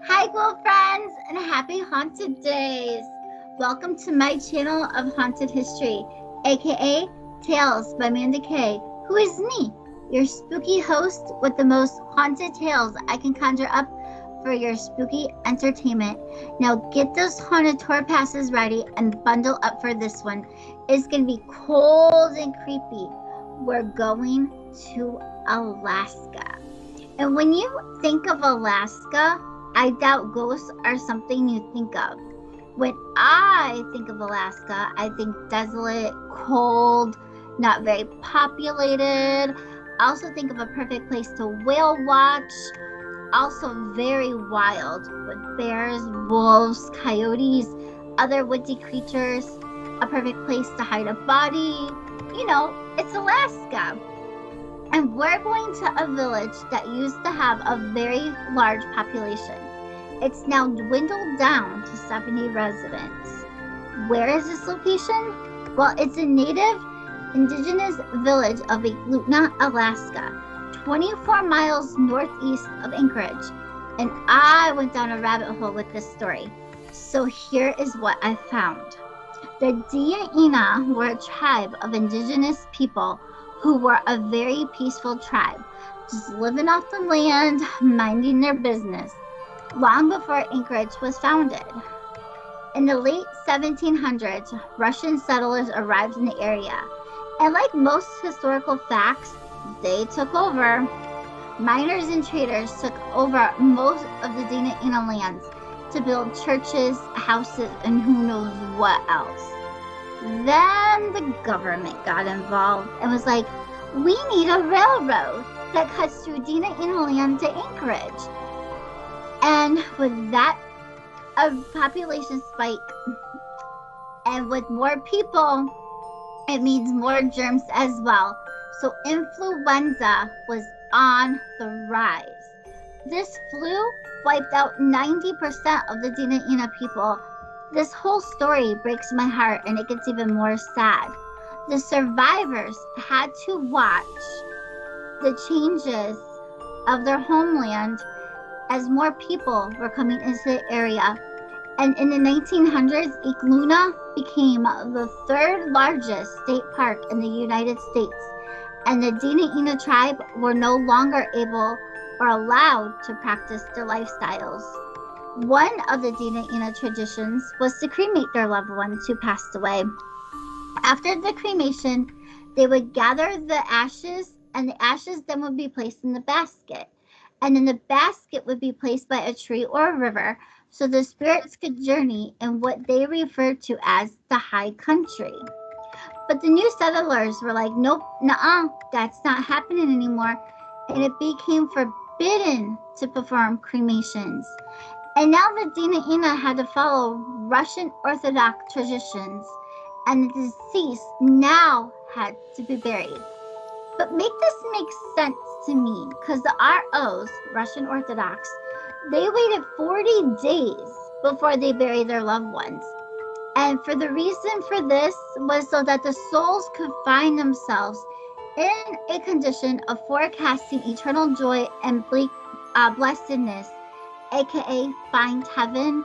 Hi, ghoul friends, and happy haunted days. Welcome to my channel of haunted history, aka Tales by Manda, who is me, your spooky host with the most haunted tales I can conjure up for your spooky entertainment. Now, get those haunted tour passes ready and bundle up for this one. It's gonna be cold and creepy. We're going to Alaska. And when you think of Alaska, I doubt ghosts are something you think of. When I think of Alaska, I think desolate, cold, not very populated. I also think of a perfect place to whale watch. Also very wild with bears, wolves, coyotes, other woodsy creatures. A perfect place to hide a body. It's Alaska. And we're going to a village that used to have a very large population. It's now dwindled down to 70 residents. Where is this location? Well, it's a native indigenous village of Eklutna, Alaska, 24 miles northeast of Anchorage. And I went down a rabbit hole with this story. So here is what I found. The Diaina were a tribe of indigenous people who were a very peaceful tribe, just living off the land, minding their business, long before Anchorage was founded. In the late 1700s, Russian settlers arrived in the area, and like most historical facts, they took over. Miners and traders took over most of the Diaina lands to build churches, houses, and who knows what else. Then the government got involved and was like, we need a railroad that cuts through Diaina land to Anchorage. And with that, a population spike, and with more people, it means more germs as well. So influenza was on the rise. This flu wiped out 90% of the Diaina people. This whole story breaks my heart, and it gets even more sad. The survivors had to watch the changes of their homeland as more people were coming into the area. And in the 1900s, Eklutna became the third largest state park in the United States. And the Diaina tribe were no longer able or allowed to practice their lifestyles. One of the Diaina traditions was to cremate their loved ones who passed away. After the cremation, they would gather the ashes, and the ashes then would be placed in the basket. And then the basket would be placed by a tree or a river so the spirits could journey in what they referred to as the high country. But the new settlers were like, nope, nuh-uh, that's not happening anymore. And it became forbidden to perform cremations. And now the Diaina had to follow Russian Orthodox traditions, and the deceased now had to be buried. But make this make sense to me, because the ROs, Russian Orthodox, they waited 40 days before they buried their loved ones. And for the reason for this was so that the souls could find themselves in a condition of forecasting eternal joy and blessedness, aka find heaven,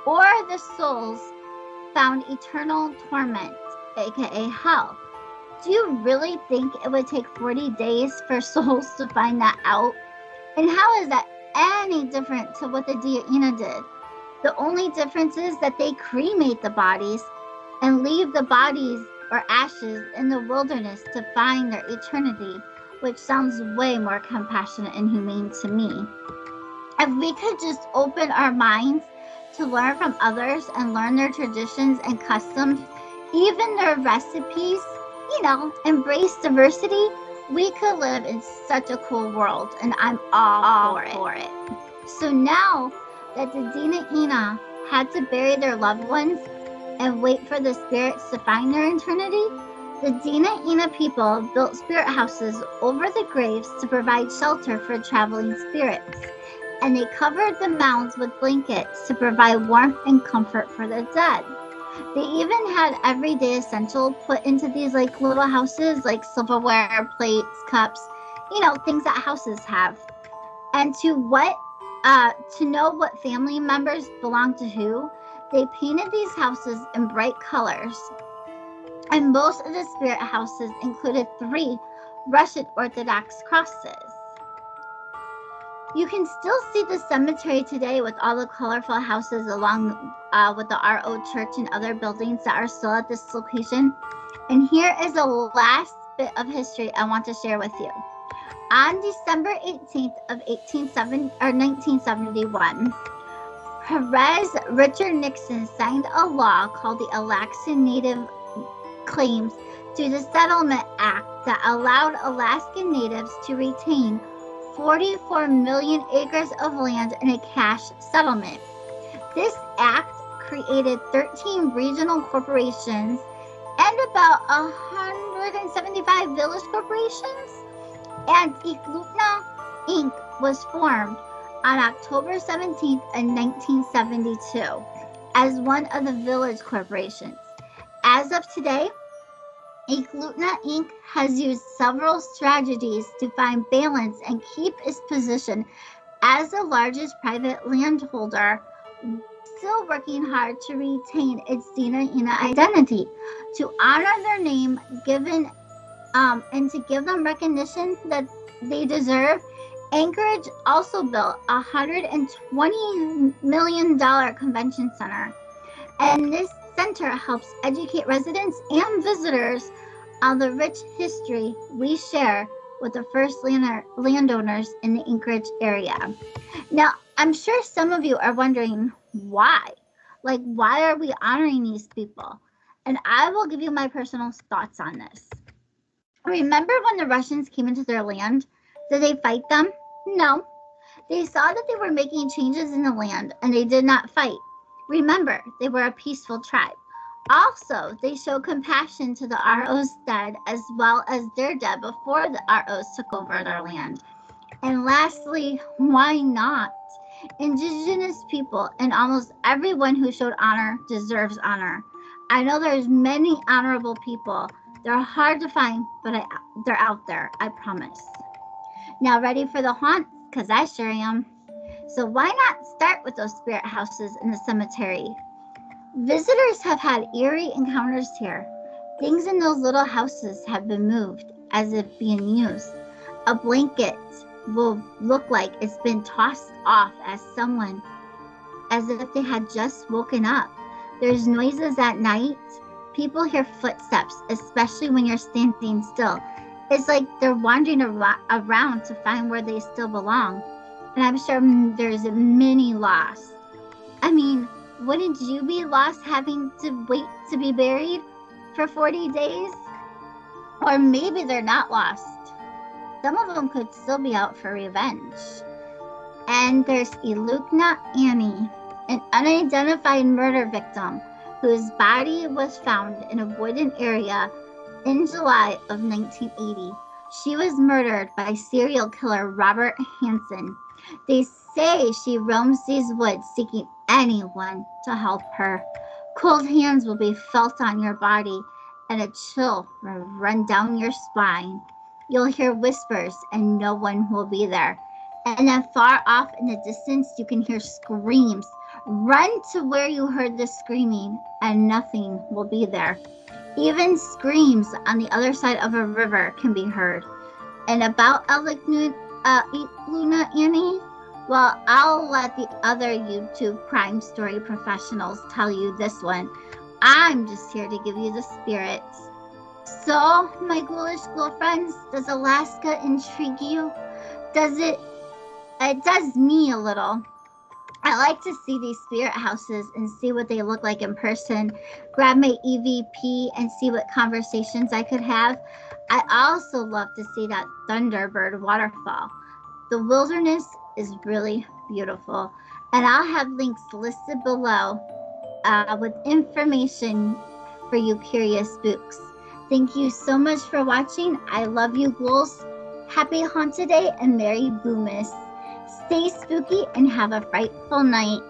or the souls found eternal torment, aka hell. Do you really think it would take 40 days for souls to find that out? And how is that any different to what the Diaina did? The only difference is that they cremate the bodies and leave the bodies or ashes in the wilderness to find their eternity, which sounds way more compassionate and humane to me. If we could just open our minds to learn from others and learn their traditions and customs, even their recipes, embrace diversity, we could live in such a cool world, and I'm all for it. So now that the Diaina had to bury their loved ones and wait for the spirits to find their eternity, the Diaina people built spirit houses over the graves to provide shelter for traveling spirits. And they covered the mounds with blankets to provide warmth and comfort for the dead. They even had everyday essential put into these little houses, like silverware, plates, cups, things that houses have. And to what To know what family members belong to who, they painted these houses in bright colors. And most of the spirit houses included 3 Russian Orthodox crosses. You can still see the cemetery today with all the colorful houses along with the RO Church and other buildings that are still at this location. And here is the last bit of history I want to share with you. On December 18th of 1971, Perez Richard Nixon signed a law called the Alaskan Native Claims to the Settlement Act that allowed Alaskan natives to retain 44 million acres of land in a cash settlement. This act created 13 regional corporations and about 175 village corporations, and Eklutna Inc. was formed on October 17th in 1972 as one of the village corporations. As of today, Eklutna Inc. has used several strategies to find balance and keep its position as the largest private landholder, still working hard to retain its Ina identity, to honor their name given and to give them recognition that they deserve. Anchorage also built a $120 million convention center, and this center helps educate residents and visitors on the rich history we share with the first landowners in the Anchorage area. Now, I'm sure some of you are wondering why. Like, why are we honoring these people? And I will give you my personal thoughts on this. Remember when the Russians came into their land? Did they fight them? No. They saw that they were making changes in the land and they did not fight. Remember, they were a peaceful tribe. Also, they showed compassion to the RO's dead as well as their dead before the ROs took over their land. And lastly, why not? Indigenous people and almost everyone who showed honor deserves honor. I know there's many honorable people. They're hard to find, but they're out there, I promise. Now, ready for the haunt? Because I sure am. So why not start with those spirit houses in the cemetery? Visitors have had eerie encounters here. Things in those little houses have been moved as if being used. A blanket will look like it's been tossed off as if they had just woken up. There's noises at night. People hear footsteps, especially when you're standing still. It's like they're wandering around to find where they still belong. And I'm sure there's many lost. I mean, wouldn't you be lost having to wait to be buried for 40 days? Or maybe they're not lost. Some of them could still be out for revenge. And there's Eklutna Annie, an unidentified murder victim whose body was found in a wooded area in July of 1980. She was murdered by serial killer Robert Hansen. They say she roams these woods seeking anyone to help her. Cold hands will be felt on your body and a chill will run down your spine. You'll hear whispers and no one will be there. And then far off in the distance, you can hear screams. Run to where you heard the screaming and nothing will be there. Even screams on the other side of a river can be heard. And about Eklutna Annie, well, I'll let the other YouTube crime story professionals tell you this one. I'm just here to give you the spirits. So, my ghoulish ghoul friends, does Alaska intrigue you? Does it? It does me a little. I like to see these spirit houses and see what they look like in person, grab my EVP and see what conversations I could have. I also love to see that Thunderbird waterfall. The wilderness is really beautiful, and I'll have links listed below with information for you curious spooks. Thank you so much for watching. I love you, ghouls. Happy Haunted Day and Merry Boomas. Stay spooky and have a frightful night.